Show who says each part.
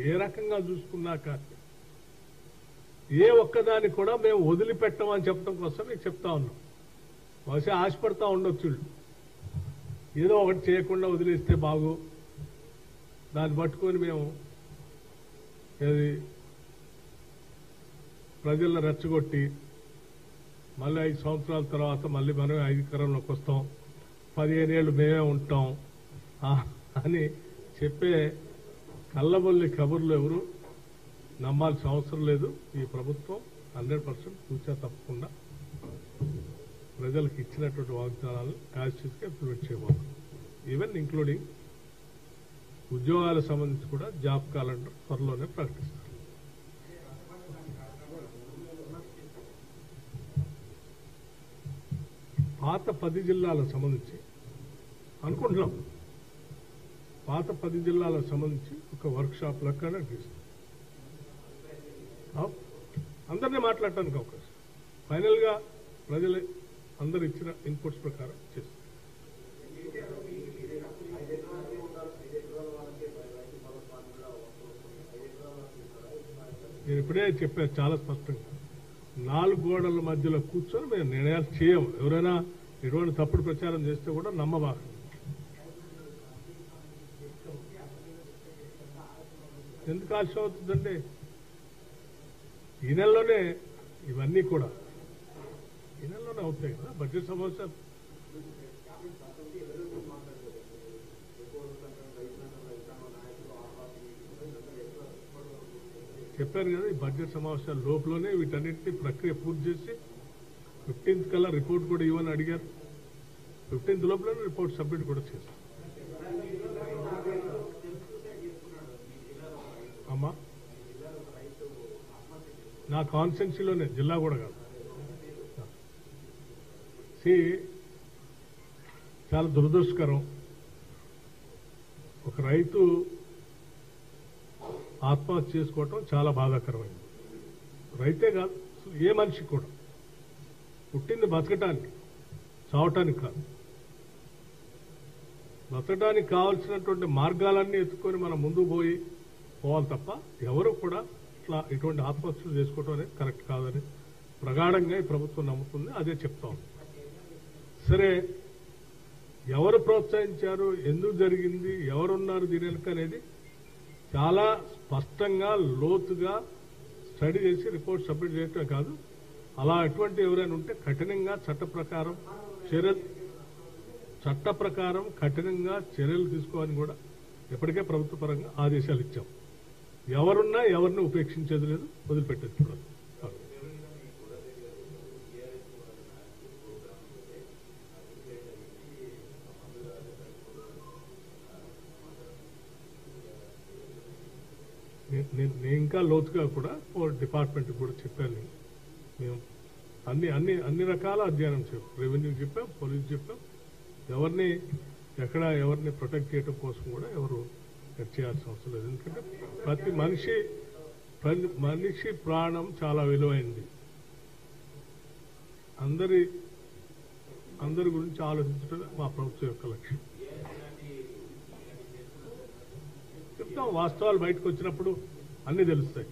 Speaker 1: ఏ రకంగా చూసుకున్నా కానీ ఏ ఒక్కదాన్ని కూడా మేము వదిలిపెట్టమని చెప్పడం కోసం మీకు చెప్తా ఉన్నాం. బహుశా ఆశపడతా ఉండొచ్చు, ఏదో ఒకటి చేయకుండా వదిలేస్తే బాగు, దాన్ని పట్టుకొని మేము ఏది ప్రజలను రెచ్చగొట్టి మళ్ళీ 5 సంవత్సరాల తర్వాత మళ్ళీ మనం అధికారంలోకి వస్తాం, 15 ఏళ్ళు మేమే ఉంటాం అని చెప్పే కళ్ళబొల్లి కబుర్లు ఎవరు నమ్మాల్సిన అవసరం లేదు. ఈ ప్రభుత్వం 100% కూర్చా తప్పకుండా ప్రజలకు ఇచ్చినటువంటి వాగ్దానాలను యాజిటీస్గా ఇంప్లిమెంట్ చేయబోతున్నాం. ఈవెన్ ఇంక్లూడింగ్ ఉద్యోగాలకు సంబంధించి కూడా జాబ్ క్యాలెండర్ త్వరలోనే ప్రకటిస్తారు. పాత 10 జిల్లాలకు సంబంధించి అనుకుంటున్నాం, పాత 10 జిల్లాలకు సంబంధించి ఒక వర్క్ షాప్ లెక్కనే తీస్తాం. అందరినీ మాట్లాడటానికి అవకాశం, ఫైనల్ గా ప్రజలు అందరు ఇచ్చిన ఇన్పుట్స్ ప్రకారం చేస్తాం. నేను ఇప్పుడే చెప్పాను చాలా స్పష్టంగా, 4 గోడల మధ్యలో కూర్చొని మేము నిర్ణయాలు చేయము. ఎవరైనా ఎటువంటి తప్పుడు ప్రచారం చేస్తే కూడా నమ్మబాక. ఎందుకు ఆలస్యం అవుతుందంటే ఈ నెలలోనే ఇవన్నీ కూడా ఈ నెలలోనే అవుతాయి కదా బడ్జెట్ సమావేశాలు. చెప్పారు కదా, ఈ బడ్జెట్ సమావేశాల లోపలనే వీటన్నింటినీ ప్రక్రియ పూర్తి చేసి 15th కల్లా రిపోర్ట్ కూడా ఇవ్వని అడిగారు. 15th లోపలనే రిపోర్ట్ సబ్మిట్ కూడా చేశారు. అమ్మా నా కాన్స్టిట్యున్సీలోనే, జిల్లా కూడా కాదు. చాలా దురదృష్టకరం, ఒక రైతు ఆత్మహత్య చేసుకోవటం చాలా బాధాకరమైంది. రైతే కాదు, ఏ మనిషి కూడా పుట్టింది బతకటానికి, చావటానికి కాదు. బతకడానికి కావాల్సినటువంటి మార్గాలన్నీ ఎత్తుకొని మనం ముందుకు పోవాలి తప్ప ఎవరు కూడా ఇట్లా ఇటువంటి ఆత్మహత్యలు చేసుకోవటం అనేది కరెక్ట్ కాదని ప్రగాఢంగా ఈ ప్రభుత్వం నమ్ముతుంది. అదే చెప్తా ఉంది. సరే, ఎవరు ప్రోత్సహించారు, ఎందుకు జరిగింది, ఎవరున్నారు దీని వెనుక అనేది చాలా స్పష్టంగా లోతుగా స్టడీ చేసి రిపోర్ట్ సబ్మిట్ చేయటమే కాదు, అలా ఎటువంటి ఎవరైనా ఉంటే కఠినంగా చట్ట ప్రకారం కఠినంగా చర్యలు తీసుకోవాలని కూడా ఇప్పటికే ప్రభుత్వ పరంగా ఆదేశాలు ఇచ్చాం. ఎవరున్నా ఎవరిని ఉపేక్షించేది లేదు, వదిలిపెట్టేది కూడా. నేను ఇంకా లోతుగా కూడా డిపార్ట్మెంట్ కూడా చెప్పాను. మేము అన్ని రకాల అధ్యయనం చెప్పాం, రెవెన్యూ చెప్పాం, పోలీసు చెప్పాం. ఎవరిని ప్రొటెక్ట్ చేయడం కోసం కూడా ఎవరు చేయాల్సిన అవసరం లేదు. ఎందుకంటే ప్రతి మనిషి ప్రాణం చాలా విలువైంది. అందరి గురించి ఆలోచించడం మా ప్రభుత్వం యొక్క లక్ష్యం. చెప్తాం, వాస్తవాలు బయటకు వచ్చినప్పుడు అన్ని తెలుస్తాయి.